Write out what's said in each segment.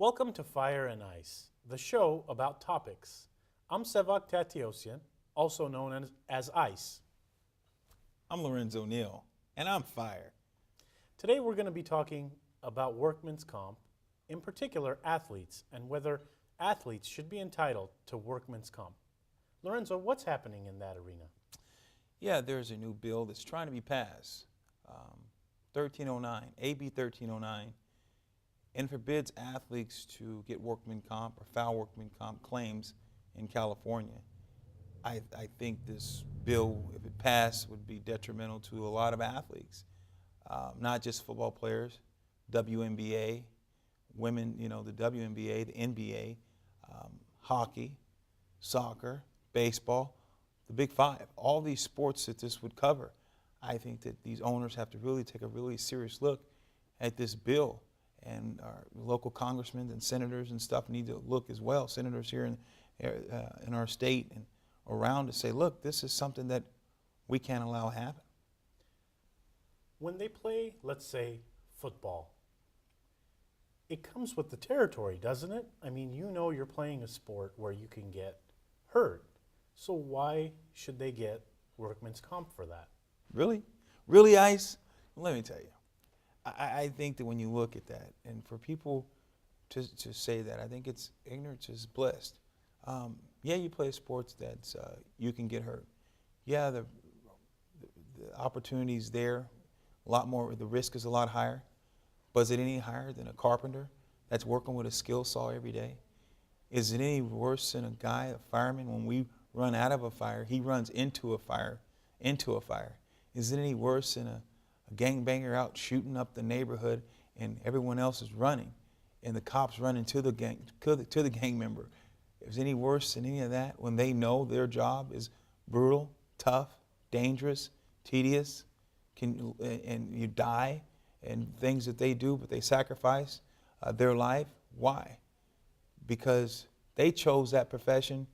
Welcome to Fire and Ice, the show about topics. I'm Sevag Tateosian, also known as Ice. I'm Lorenzo Neal, and I'm Fire. Today we're going to be talking about workman's comp, in particular athletes, and whether athletes should be entitled to workman's comp. Lorenzo, what's happening in that arena? Yeah, there's a new bill that's trying to be passed, 1309, AB 1309, and forbids athletes to get workman comp or file workman comp claims in California. I think this bill, if it passed, would be detrimental to a lot of athletes, not just football players, WNBA, women, the WNBA, the NBA, hockey, soccer, baseball, the Big Five, all these sports that this would cover. I think that these owners have to really take a really serious look at this bill, and our local congressmen and senators and stuff need to look as well. Senators here in our state and around to say, look, this is something that we can't allow happen. When they play, let's say, football, it comes with the territory, doesn't it? I mean, you're playing a sport where you can get hurt. So why should they get workman's comp for that? Really? Really, Ice? Let me tell you. I think that when you look at that, and for people to say that, I think it's ignorance is blessed. Yeah, you play sports that you can get hurt. Yeah, the opportunity's there, a lot more, the risk is a lot higher. But is it any higher than a carpenter that's working with a skill saw every day? Is it any worse than a guy, a fireman, when we run out of a fire, he runs into a fire. Is it any worse than a gangbanger out shooting up the neighborhood and everyone else is running and the cops running to the gang member? Is it any worse than any of that when they know their job is brutal, tough, dangerous, tedious, and you die, and things that they do, but they sacrifice their life? Why? Because they chose that profession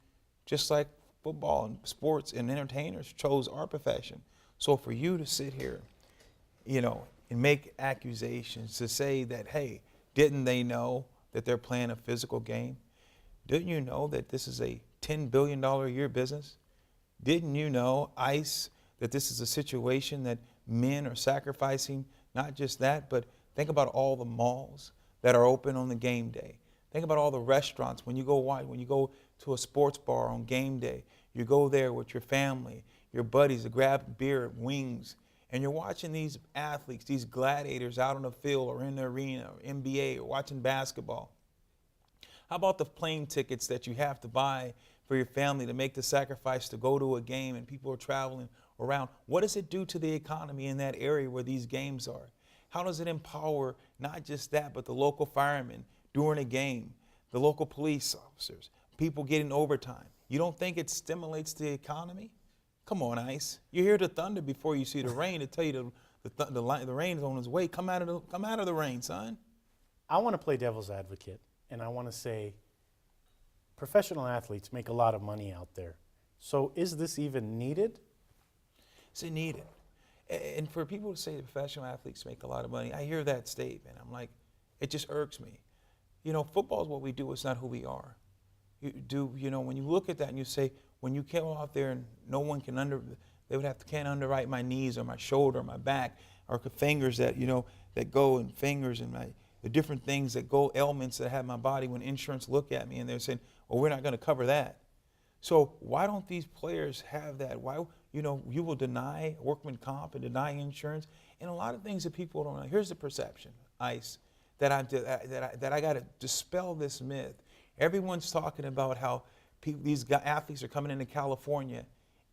just like football and sports and entertainers chose our profession. So for you to sit here, and make accusations to say that, hey, didn't they know that they're playing a physical game? Didn't you know that this is a $10 billion a year business? Didn't you know, ICE, that this is a situation that men are sacrificing? Not just that, but think about all the malls that are open on the game day. Think about all the restaurants. When you go to a sports bar on game day, you go there with your family, your buddies to grab beer, wings, and you're watching these athletes, these gladiators out on the field or in the arena or NBA or watching basketball. How about the plane tickets that you have to buy for your family to make the sacrifice to go to a game and people are traveling around? What does it do to the economy in that area where these games are? How does it empower not just that, but the local firemen during a game, the local police officers, people getting overtime? You don't think it stimulates the economy? Come on, Ice. You hear the thunder before you see the rain to tell you the rain is on its way. Come out of the rain, son. I want to play devil's advocate, and I want to say professional athletes make a lot of money out there. So is this even needed? Is it needed? And for people to say that professional athletes make a lot of money, I hear that statement. I'm like, it just irks me. Football is what we do. It's not who we are. When you look at that and you say, when you come out there and no one can't underwrite my knees or my shoulder or my back or fingers that go and fingers and the different things that go, ailments that have my body, when insurance look at me and they're saying, well, we're not going to cover that. So why don't these players have that? Why, you will deny workman comp and deny insurance and a lot of things that people don't know. Here's the perception, Ice, that I got to dispel this myth. Everyone's talking about how these athletes are coming into California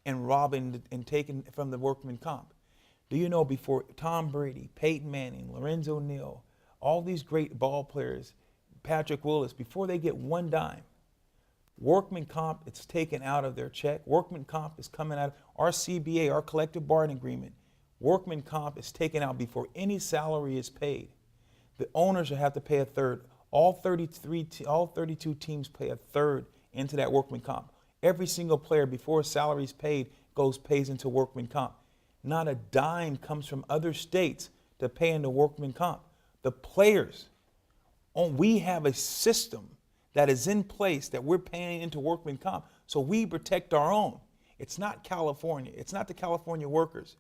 and robbing and taking from the workman comp. Do you know, before Tom Brady, Peyton Manning, Lorenzo Neal, all these great ball players, Patrick Willis, before they get one dime, workman comp is taken out of their check. Workman comp is coming out of our CBA, our collective bargaining agreement. Workman comp is taken out before any salary is paid. The owners will have to pay a third. All 32 teams pay a third into that workman comp. Every single player, before a salary is paid, pays into workman comp. Not a dime comes from other states to pay into workman comp. The players We have a system that is in place that we're paying into workman comp, so we protect our own. It's not California. It's not the California workers.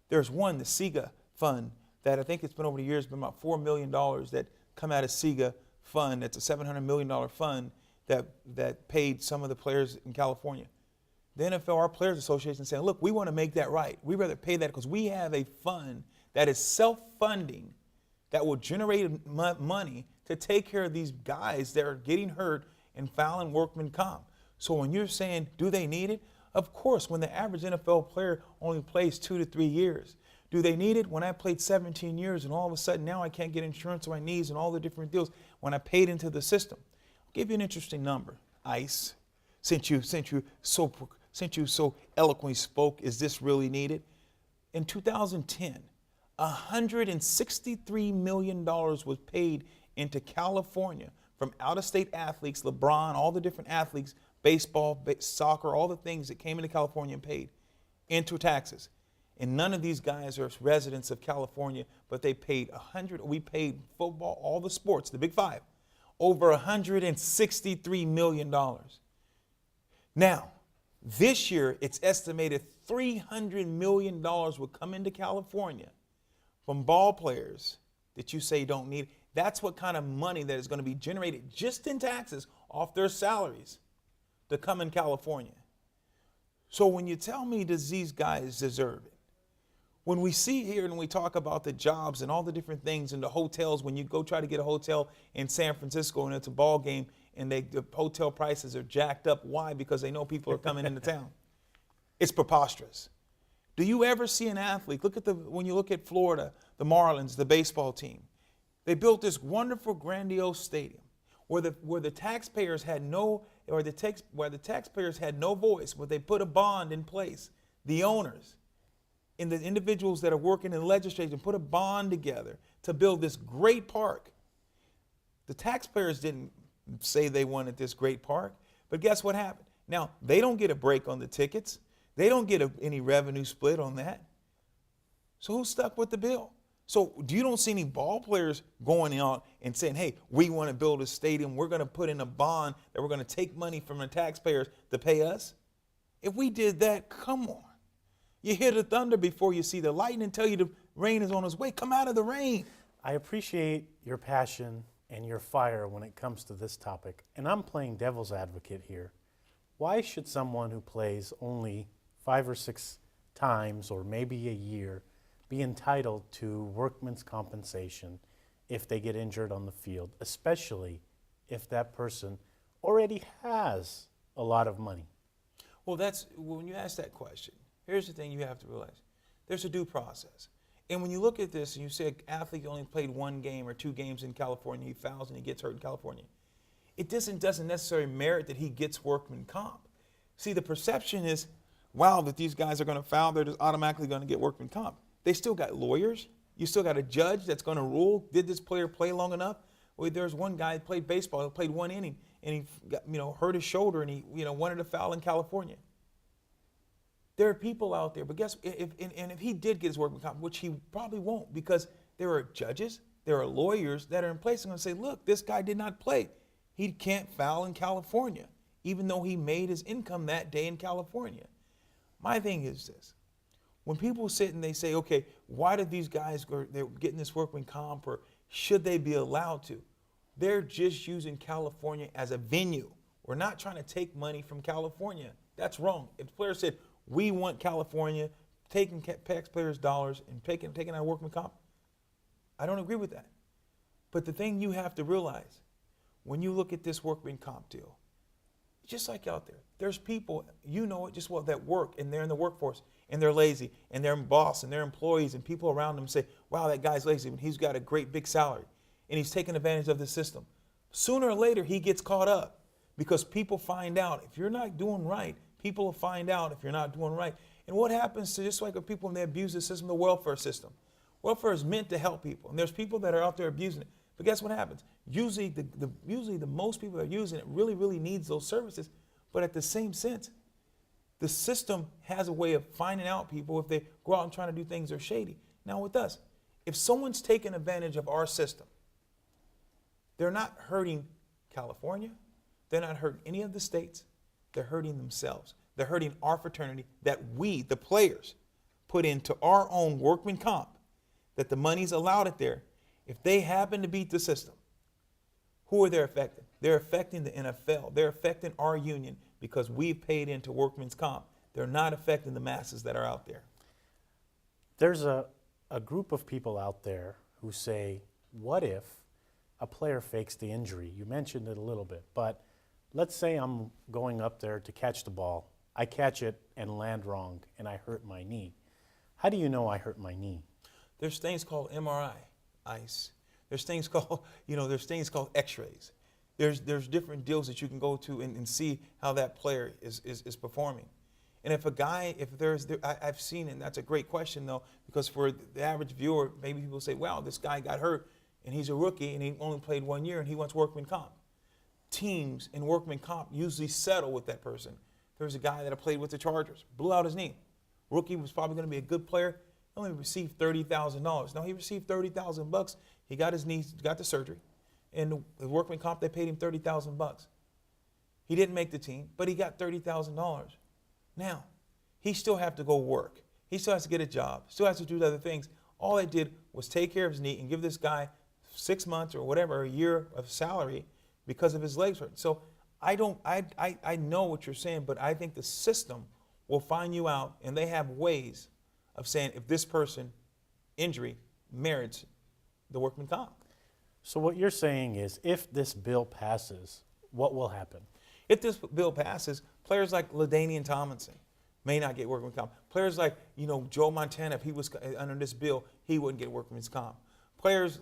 There's one, the SEGA fund, that I think it's been over the years, been about $4 million that come out of SEGA fund. That's a $700 million fund that paid some of the players in California. The NFL, our Players Association, saying, look, we want to make that right. We'd rather pay that because we have a fund that is self-funding that will generate money to take care of these guys that are getting hurt and filing workman comp. So when you're saying, do they need it? Of course, when the average NFL player only plays 2 to 3 years. Do they need it? When I played 17 years and all of a sudden now I can't get insurance on my knees and all the different deals when I paid into the system. I'll give you an interesting number. ICE, since you so eloquently spoke, is this really needed? In 2010, $163 million was paid into California from out-of-state athletes, LeBron, all the different athletes, baseball, soccer, all the things that came into California and paid into taxes. And none of these guys are residents of California, but they paid we paid football, all the sports, the Big Five, over $163 million. Now, this year, it's estimated $300 million will come into California from ball players that you say don't need. That's what kind of money that is going to be generated just in taxes off their salaries to come in California. So when you tell me, does these guys deserve it? When we see here and we talk about the jobs and all the different things and the hotels, when you go try to get a hotel in San Francisco and it's a ball game and the hotel prices are jacked up. Why? Because they know people are coming into town. It's preposterous. Do you ever see an athlete, when you look at Florida, the Marlins, the baseball team, they built this wonderful, grandiose stadium where the taxpayers had no voice, where they put a bond in place. The owners and the individuals that are working in the legislature put a bond together to build this great park. The taxpayers didn't say they wanted this great park, but guess what happened? Now, they don't get a break on the tickets. They don't get any revenue split on that. So who's stuck with the bill? So you don't see any ball players going out and saying, hey, we want to build a stadium. We're going to put in a bond that we're going to take money from the taxpayers to pay us. If we did that, come on. You hear the thunder before you see the lightning, tell you the rain is on its way. Come out of the rain. I appreciate your passion and your fire when it comes to this topic. And I'm playing devil's advocate here. Why should someone who plays only 5 or 6 times or maybe a year be entitled to workman's compensation if they get injured on the field, especially if that person already has a lot of money? Well, when you ask that question, here's the thing you have to realize. There's a due process. And when you look at this and you say an athlete only played 1 game or 2 games in California, he fouls and he gets hurt in California, it doesn't necessarily merit that he gets workman comp. See, the perception is, wow, that these guys are going to foul, they're just automatically going to get workman comp. They still got lawyers. You still got a judge that's going to rule, did this player play long enough? Well, there's one guy that played baseball, he played 1 inning, and he got, hurt his shoulder, and he wanted to foul in California. There are people out there, but guess if he did get his workman comp, which he probably won't, because there are judges, there are lawyers that are in place and going to say, look, this guy did not play. He can't foul in California, even though he made his income that day in California. My thing is this. When people sit and they say, okay, why did these guys they're getting this workman comp, or should they be allowed to? They're just using California as a venue. We're not trying to take money from California. That's wrong. If the player said, we want California taking taxpayers' dollars and taking our workman comp, I don't agree with that. But the thing you have to realize, when you look at this workman comp deal, just like out there, there's people, that work, and they're in the workforce, and they're lazy, and their boss and their employees and people around them say, wow, that guy's lazy, but he's got a great big salary, and he's taking advantage of the system. Sooner or later, he gets caught up, because people find out. If you're not doing right, people will find out if you're not doing right. And what happens to, just like with people when they abuse the system, the welfare system. Welfare is meant to help people, and there's people that are out there abusing it. But guess what happens? Usually the most people that are using it really, really needs those services. But at the same sense, the system has a way of finding out people if they go out and trying to do things that are shady. Now with us, if someone's taking advantage of our system, they're not hurting California. They're not hurting any of the states. They're hurting themselves. They're hurting our fraternity that we, the players, put into our own workman comp, that the money's allowed it there. If they happen to beat the system, who are they affecting? They're affecting the NFL. They're affecting our union because we've paid into workman's comp. They're not affecting the masses that are out there. There's a group of people out there who say, what if a player fakes the injury? You mentioned it a little bit, but let's say I'm going up there to catch the ball. I catch it and land wrong, and I hurt my knee. How do you know I hurt my knee? There's things called MRI, ICE. There's things called, there's things called X-rays. There's different deals that you can go to and see how that player is performing. And if a guy, I've seen, and that's a great question though, because for the average viewer, maybe people say, wow, this guy got hurt and he's a rookie and he only played 1 year and he wants workman comp. Teams in workman comp usually settle with that person. There's a guy that I played with the Chargers, blew out his knee. Rookie was probably going to be a good player. He only received $30,000. Now he received $30,000. He got his knee, got the surgery, and the workman comp, they paid him $30,000. He didn't make the team, but he got $30,000. Now, he still have to go work. He still has to get a job, still has to do other things. All they did was take care of his knee and give this guy 6 months or whatever, a year of salary because of his legs hurt. So I know what you're saying, but I think the system will find you out, and they have ways of saying if this person injury merits the workman comp. So what you're saying is if this bill passes, what will happen? If this bill passes, players like LaDainian Tomlinson may not get workman's comp. Players like, Joe Montana, if he was under this bill, he wouldn't get workman's comp. Players,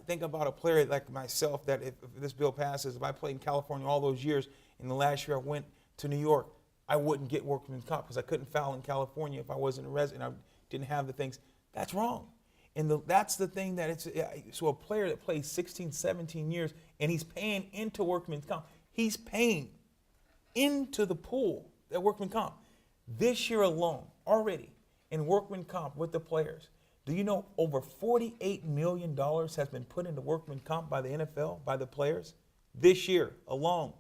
think about a player like myself that if this bill passes, if I played in California all those years, and the last year I went to New York, I wouldn't get workman's comp because I couldn't foul in California if I wasn't a resident. I didn't have the things. That's wrong. And that's the thing that so a player that plays 16, 17 years and he's paying into workman's comp, he's paying into the pool that workman comp. This year alone, already, in workman comp with the players, do you know over $48 million has been put into workman comp by the NFL, by the players, this year alone?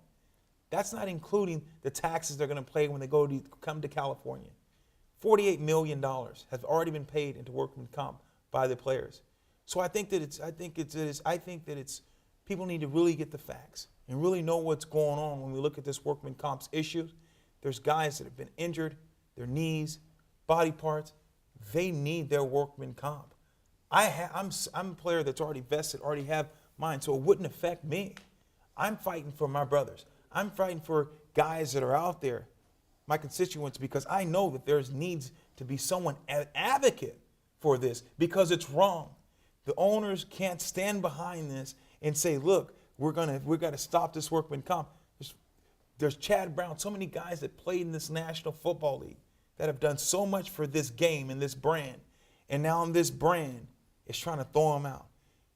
That's not including the taxes they're going to pay when they come to California. $48 million has already been paid into workman comp by the players. So I think that people need to really get the facts and really know what's going on when we look at this workman comp's issue. There's guys that have been injured, their knees, body parts. They need their workman comp. I'm a player that's already vested, already have mine, so it wouldn't affect me. I'm fighting for my brothers. I'm fighting for guys that are out there, my constituents, because I know that there's needs to be someone, an advocate for this, because it's wrong. The owners can't stand behind this and say, look, we're got to stop this workman comp. There's Chad Brown, so many guys that played in this National Football League that have done so much for this game and this brand, and now this brand is trying to throw them out.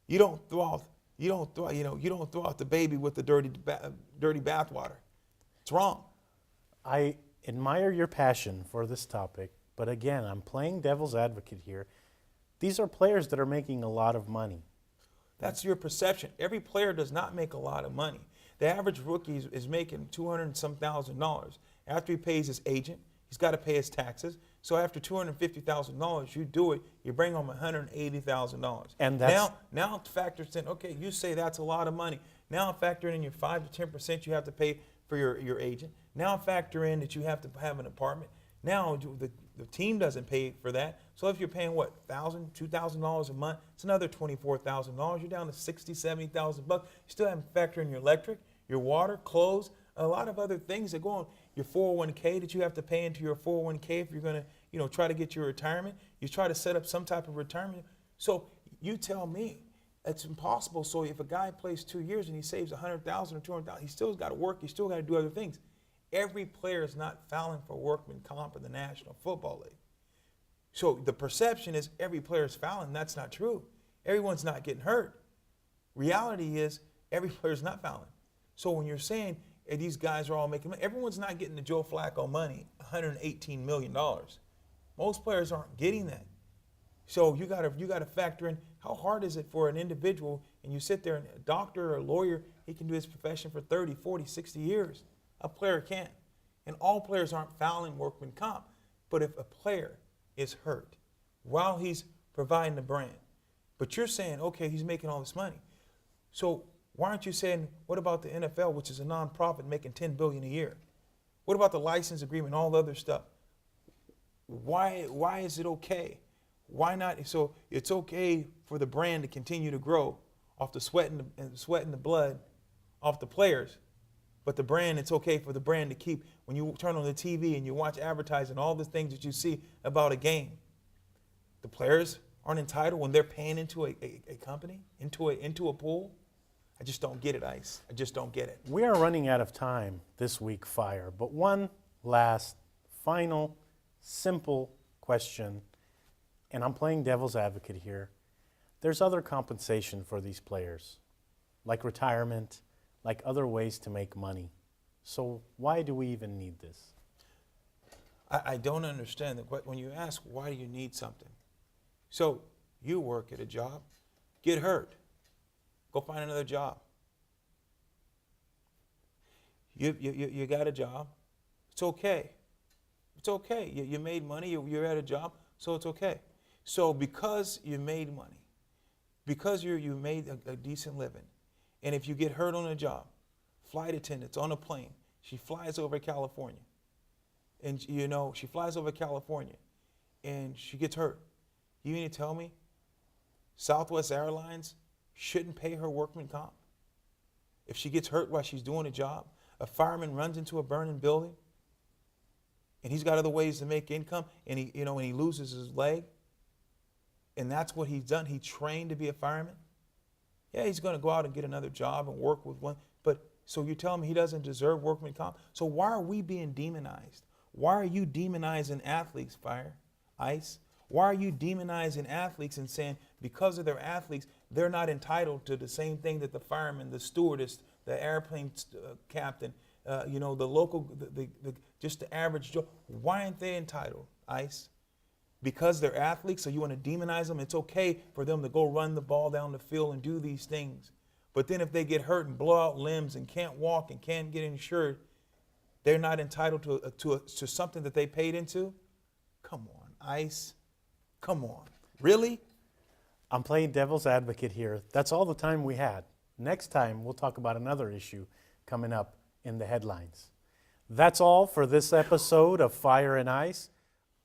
You don't throw out the baby with the dirty bathwater. It's wrong. I admire your passion for this topic, but again, I'm playing devil's advocate here. These are players that are making a lot of money. That's your perception. Every player does not make a lot of money. The average rookie is making $200 and some thousand. After he pays his agent, he's got to pay his taxes. So after $250,000, you do it, you bring home $180,000. And that's now factors in, okay, you say that's a lot of money. Now factor in your 5 to 10% you have to pay for your agent. Now factor in that you have to have an apartment. Now the team doesn't pay for that. So if you're paying $1,000, $2,000 a month, it's another $24,000. You're down to $60,000, $70,000 bucks. You still haven't factored in your electric, your water, clothes, a lot of other things that go on. Your 401k that you have to pay into your 401k if you're going to, try to get your retirement. You try to set up some type of retirement. So you tell me it's impossible. So if a guy plays 2 years and he saves $100,000 or $200,000, he still got to work. He still got to do other things. Every player is not fouling for workman comp in the National Football League. So the perception is every player is fouling. That's not true. Everyone's not getting hurt. Reality is every player is not fouling. So when you're saying hey, these guys are all making money, everyone's not getting the Joe Flacco money, $118 million. Most players aren't getting that. So you gotta factor in How hard is it for an individual, and you sit there, and a doctor or a lawyer, he can do his profession for 30, 40, 60 years. A player can't. And all players aren't fouling workman comp. But if a player is hurt while he's providing the brand, but you're saying, okay, he's making all this money. So why aren't you saying, what about the NFL, which is a nonprofit making $10 billion a year? What about the license agreement and all the other stuff? Why is it okay? Why not? So it's okay for the brand to continue to grow off the sweat and the blood off the players, but the brand, it's okay for the brand to keep, when you turn on the TV and you watch advertising, all the things that you see about a game, the players aren't entitled when they're paying into a company, into a pool. I just don't get it, Ice. I just don't get it. We are running out of time this week, Fire, but one last, final, simple question, and I'm playing devil's advocate here. There's other compensation for these players, like retirement, like other ways to make money. So why do we even need this? I don't understand that. When you ask, why do you need something? So you work at a job, get hurt, go find another job. You got a job, it's okay. It's okay. You made money, you're at a job, so it's okay. So because you made money, because you made a decent living, and if you get hurt on a job, flight attendants on a plane, she flies over California, and she flies over California, and she gets hurt. You mean to tell me Southwest Airlines shouldn't pay her workman comp? If she gets hurt while she's doing a job, a fireman runs into a burning building, and he's got other ways to make income, and he loses his leg, and that's what he's done. He trained to be a fireman. Yeah, he's going to go out and get another job and work with one, but so you're telling me he doesn't deserve workman comp? So why are we being demonized? Why are you demonizing athletes, Fire, Ice? Why are you demonizing athletes and saying because of their athletes, they're not entitled to the same thing that the fireman, the stewardess, the airplane captain, the local, just the average Joe? Why aren't they entitled, Ice? Because they're athletes, so you want to demonize them? It's okay for them to go run the ball down the field and do these things. But then if they get hurt and blow out limbs and can't walk and can't get insured, they're not entitled to something that they paid into? Come on, Ice. Come on. Really? I'm playing devil's advocate here. That's all the time we had. Next time, we'll talk about another issue coming up in the headlines. That's all for this episode of Fire and Ice.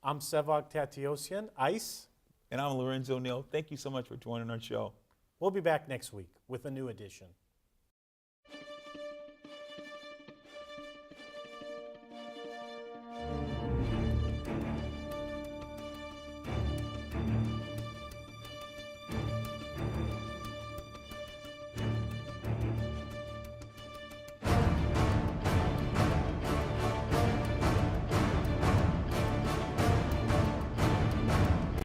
I'm Sevag Tateosian, Ice. And I'm Lorenzo Neal. Thank you so much for joining our show. We'll be back next week with a new edition.